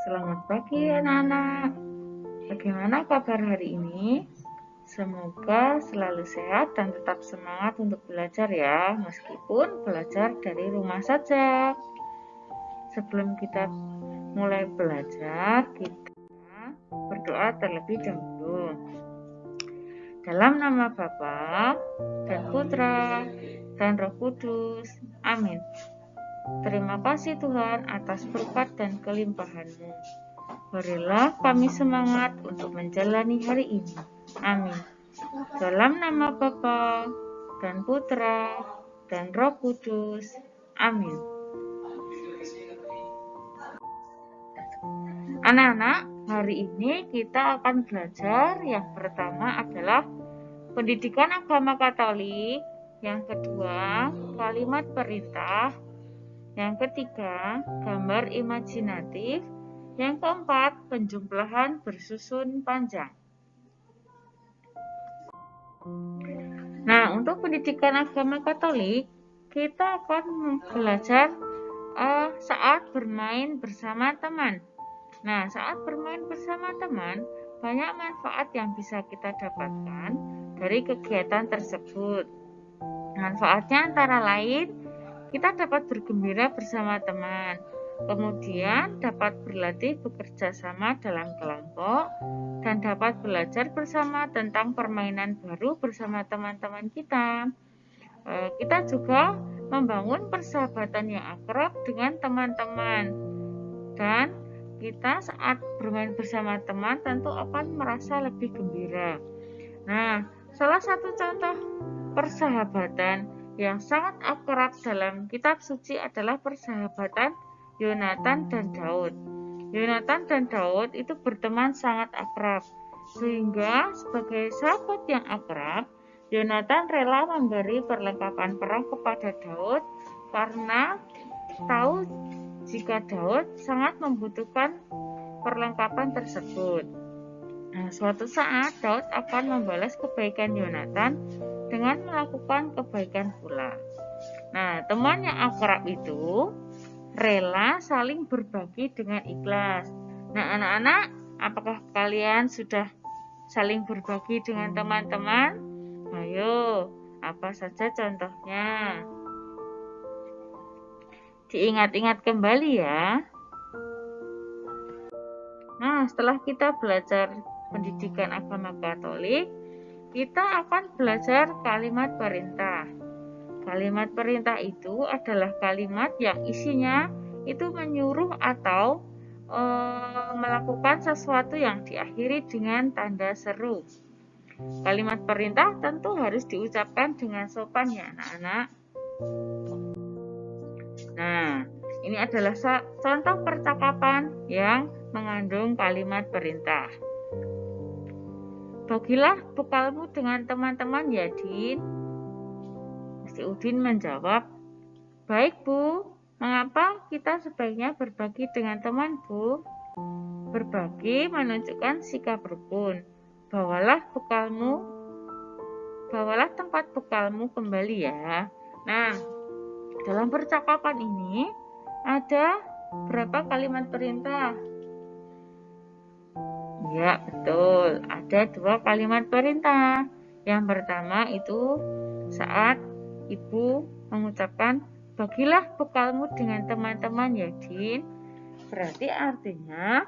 Selamat pagi anak-anak. Bagaimana kabar hari ini? Semoga selalu sehat dan tetap semangat untuk belajar ya, meskipun belajar dari rumah saja. Sebelum kita mulai belajar, kita berdoa terlebih dahulu. Dalam nama Bapa dan Putra dan Roh Kudus. Amin. Terima kasih Tuhan atas berkat dan kelimpahan-Mu. Berilah kami semangat untuk menjalani hari ini. Amin. Dalam nama Bapa dan Putra dan Roh Kudus. Amin. Anak-anak, hari ini kita akan belajar. Yang pertama adalah pendidikan agama Katolik. Yang kedua, kalimat perintah. Yang ketiga, gambar imajinatif. Yang keempat, penjumlahan bersusun panjang. Nah, untuk pendidikan agama Katolik, kita akan belajar saat bermain bersama teman. Nah, saat bermain bersama teman, banyak manfaat yang bisa kita dapatkan dari kegiatan tersebut. Manfaatnya antara lain, kita dapat bergembira bersama teman, kemudian dapat berlatih bekerja sama dalam kelompok, dan dapat belajar bersama tentang permainan baru bersama teman-teman kita. Kita juga membangun persahabatan yang akrab dengan teman-teman, dan kita saat bermain bersama teman tentu akan merasa lebih gembira. Nah, salah satu contoh persahabatan yang sangat akrab dalam kitab suci adalah persahabatan Yonatan dan Daud. Yonatan dan Daud itu berteman sangat akrab, sehingga sebagai sahabat yang akrab, Yonatan rela memberi perlengkapan perang kepada Daud karena tahu jika Daud sangat membutuhkan perlengkapan tersebut. Nah, suatu saat Daud akan membalas kebaikan Yonatan dengan melakukan kebaikan pula. Nah, teman yang akrab itu rela saling berbagi dengan ikhlas. Nah, anak-anak, apakah kalian sudah saling berbagi dengan teman-teman? Ayo, apa saja contohnya? Diingat-ingat kembali ya. Nah, setelah kita belajar pendidikan agama Katolik, kita akan belajar kalimat perintah. Kalimat perintah itu adalah kalimat yang isinya itu menyuruh atau melakukan sesuatu yang diakhiri dengan tanda seru. Kalimat perintah tentu harus diucapkan dengan sopan ya anak-anak. Nah, ini adalah contoh percakapan yang mengandung kalimat perintah. Bagilah bekalmu dengan teman-teman ya, Din. Si Udin menjawab, baik Bu, mengapa kita sebaiknya berbagi dengan teman Bu? Berbagi menunjukkan sikap rukun. Bawalah tempat bekalmu kembali ya. Nah, dalam percakapan ini ada berapa kalimat perintah? Ya, betul. Ada 2 kalimat perintah. Yang pertama itu saat Ibu mengucapkan, bagilah bekalmu dengan teman-teman ya, Din. Berarti artinya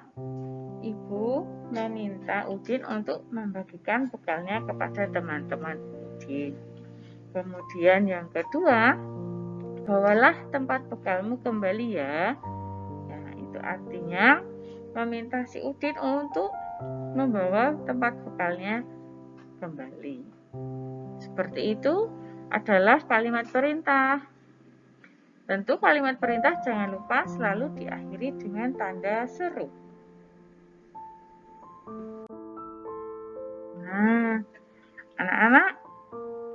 Ibu meminta Udin untuk membagikan bekalnya kepada teman-teman Udin. Kemudian yang kedua, bawalah tempat bekalmu kembali ya. Nah, itu artinya meminta si Udin untuk membawa tempat bekalnya kembali. Seperti itu adalah kalimat perintah. Tentu kalimat perintah jangan lupa selalu diakhiri dengan tanda seru. Nah, anak-anak,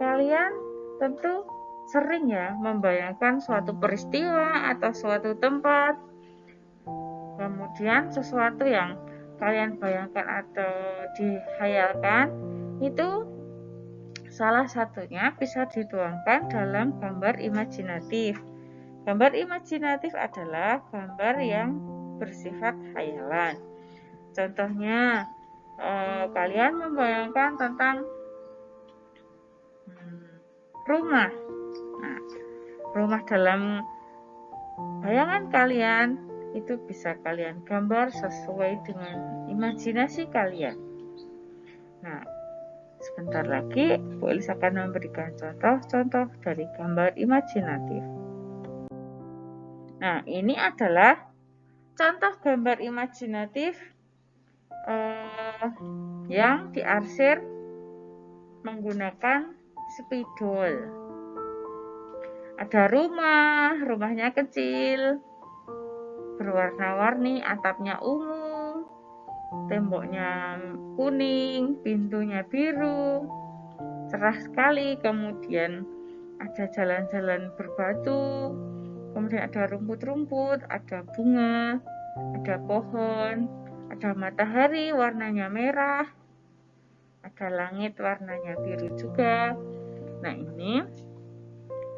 kalian tentu sering ya membayangkan suatu peristiwa atau suatu tempat, kemudian sesuatu yang kalian bayangkan atau dihayalkan itu salah satunya bisa dituangkan dalam gambar imajinatif. Gambar imajinatif adalah gambar yang bersifat khayalan. Contohnya, kalian membayangkan tentang rumah. Nah, rumah dalam bayangan kalian itu bisa kalian gambar sesuai dengan imajinasi kalian. Nah, sebentar lagi Bu Elis akan memberikan contoh-contoh dari gambar imajinatif. Nah, ini adalah contoh gambar imajinatif yang diarsir menggunakan spidol. Ada rumahnya kecil, berwarna-warni, atapnya ungu, temboknya kuning, pintunya biru, cerah sekali. Kemudian ada jalan-jalan berbatu, kemudian ada rumput-rumput, ada bunga, ada pohon, ada matahari warnanya merah, ada langit warnanya biru juga. Nah, ini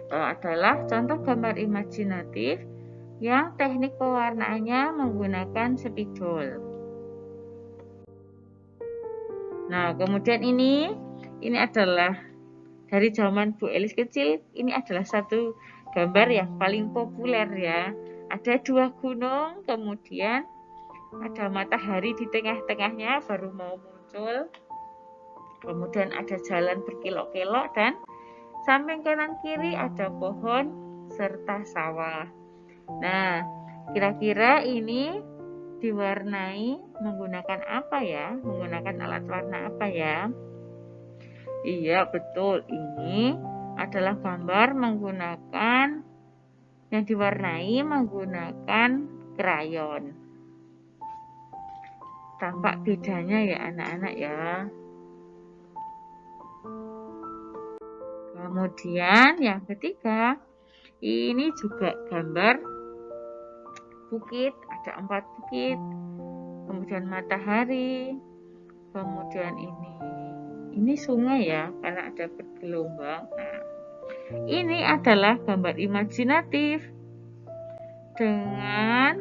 adalah contoh gambar imajinatif yang teknik pewarnaannya menggunakan spidol. Nah, kemudian ini adalah dari zaman Bu Elis kecil, ini adalah satu gambar yang paling populer ya. Ada dua gunung, kemudian ada matahari di tengah-tengahnya baru mau muncul. Kemudian ada jalan berkelok-kelok dan samping kanan kiri ada pohon serta sawah. Nah, kira-kira ini diwarnai menggunakan apa ya? Menggunakan alat warna apa ya? Iya, betul. Ini adalah gambar menggunakan yang diwarnai menggunakan krayon. Tampak bedanya ya anak-anak ya. Kemudian yang ketiga, ini juga gambar bukit, ada 4 bukit, kemudian matahari, kemudian ini sungai ya, karena ada bergelombang. Nah, ini adalah gambar imajinatif dengan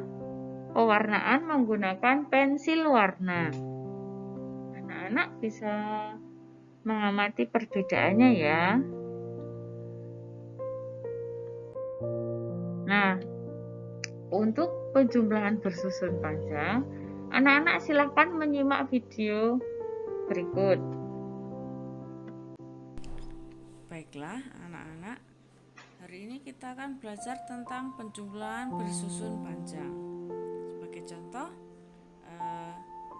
pewarnaan menggunakan pensil warna. Anak-anak bisa mengamati perbedaannya ya. Nah, untuk penjumlahan bersusun panjang, anak-anak silakan menyimak video berikut. Baiklah anak-anak, hari ini kita akan belajar tentang penjumlahan bersusun panjang. Sebagai contoh,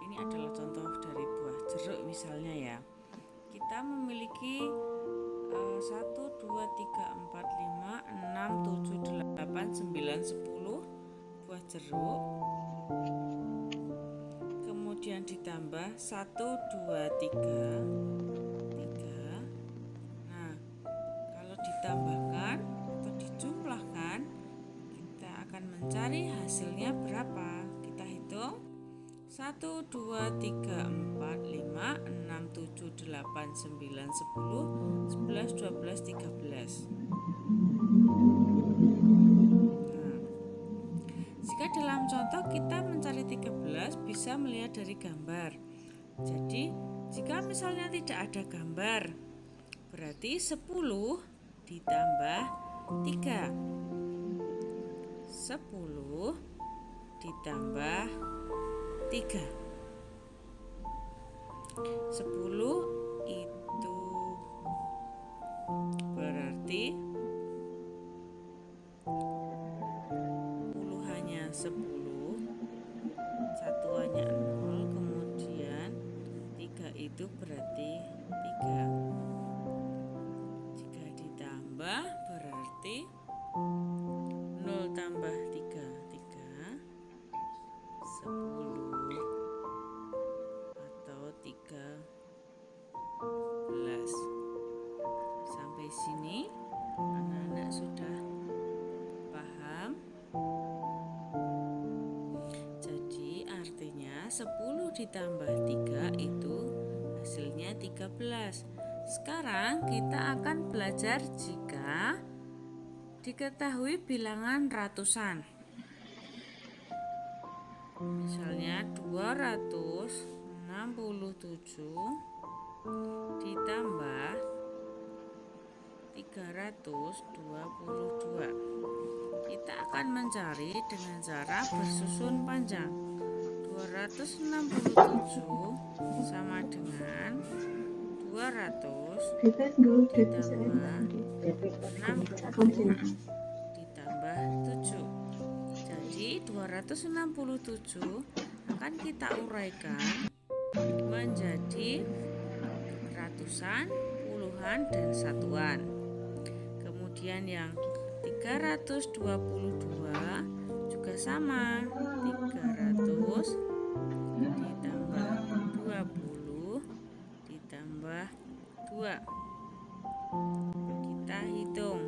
ini adalah contoh dari buah jeruk misalnya ya. Kita memiliki 1, 2, 3, 4, 5, 6, 7, 8, 9, 10 buah jeruk. Kemudian ditambah 1, 2, 3. Nah, kalau ditambahkan atau dijumlahkan, kita akan mencari hasilnya berapa. Kita hitung 1, 2, 3, 4, 5, 6, 7, 8, 9, 10, 11, 12, 13. Nah, jika dalam contoh kita mencari 13, bisa melihat dari gambar. Jadi, jika misalnya tidak ada gambar, berarti 10 ditambah 3. 10 ditambah 3. 10 itu berarti puluhannya 10, satuannya 0, kemudian 3 itu berarti 3. Jika ditambah berarti 0 tambah 3, 10 atau 13. Sampai sini anak-anak sudah paham? Jadi artinya 10 ditambah 3 itu hasilnya 13. Sekarang kita akan belajar jika diketahui bilangan ratusan. Misalnya 267 ditambah 322. Kita akan mencari dengan cara bersusun panjang. 267 sama dengan 200 ditambah 60 ditambah 7. Jadi 267 akan kita uraikan menjadi ratusan, puluhan, dan satuan. Kemudian yang 322 juga sama, 300 ditambah 20 ditambah 2. Kita hitung.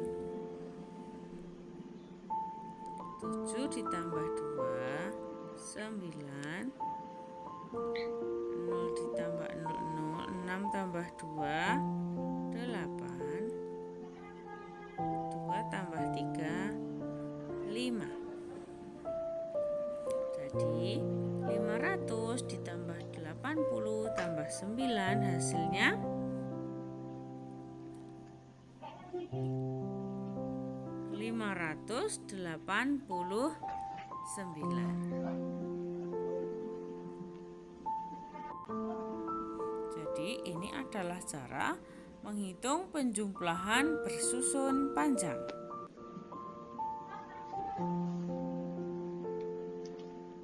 7 ditambah 2 9, 0 ditambah 0, 6 tambah 2 8, 2 tambah 3 5. Jadi 500 ditambah 80 tambah 9 hasilnya 589. Jadi ini adalah cara menghitung penjumlahan bersusun panjang.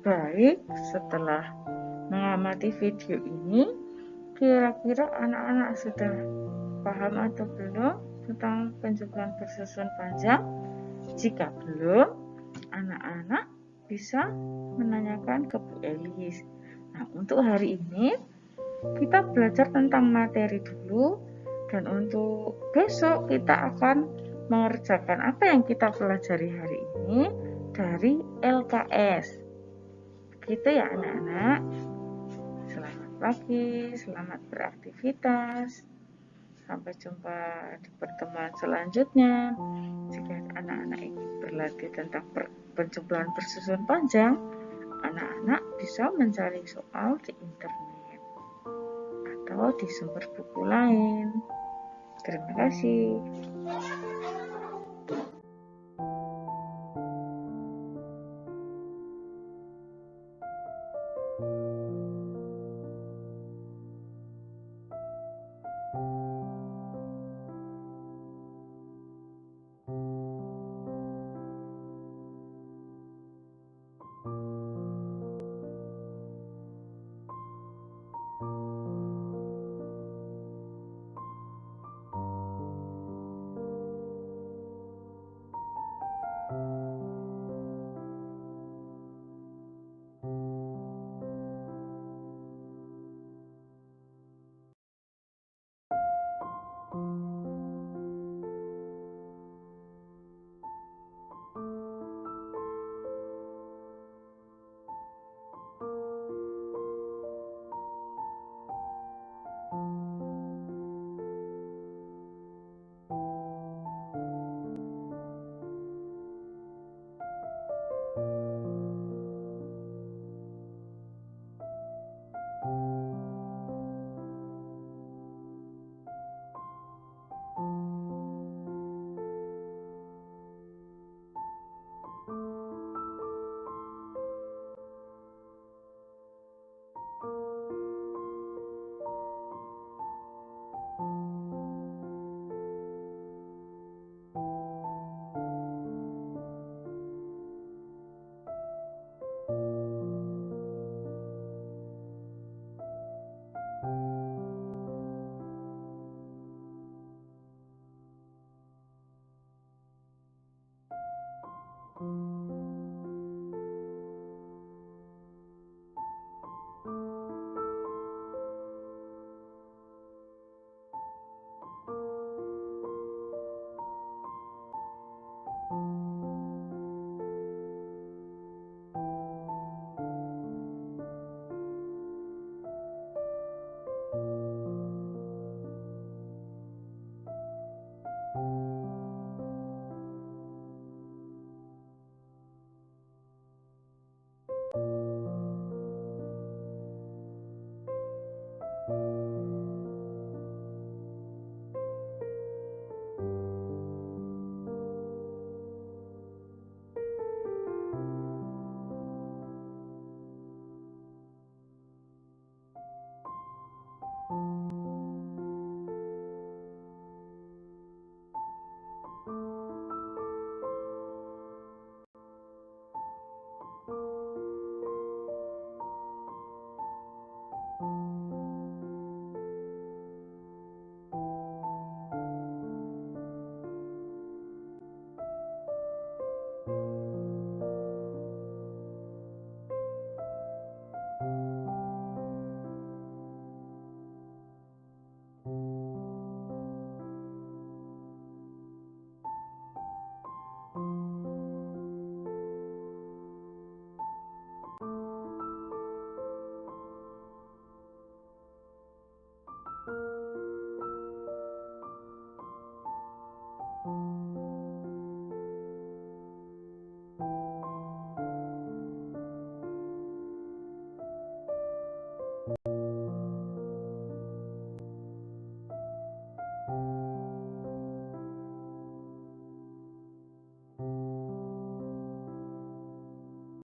Baik, setelah mengamati video ini, kira-kira anak-anak sudah paham atau belum tentang penjumlahan bersusun panjang? Jika belum, anak-anak bisa menanyakan ke Bu Elis. Nah, untuk hari ini kita belajar tentang materi dulu, dan untuk besok kita akan mengerjakan apa yang kita pelajari hari ini dari LKS. Begitu ya anak-anak. Selamat pagi, selamat beraktivitas. Sampai jumpa di pertemuan selanjutnya. Jika anak-anak ingin berlatih tentang penjumlahan bersusun panjang, anak-anak bisa mencari soal di internet atau di sumber buku lain. Terima kasih.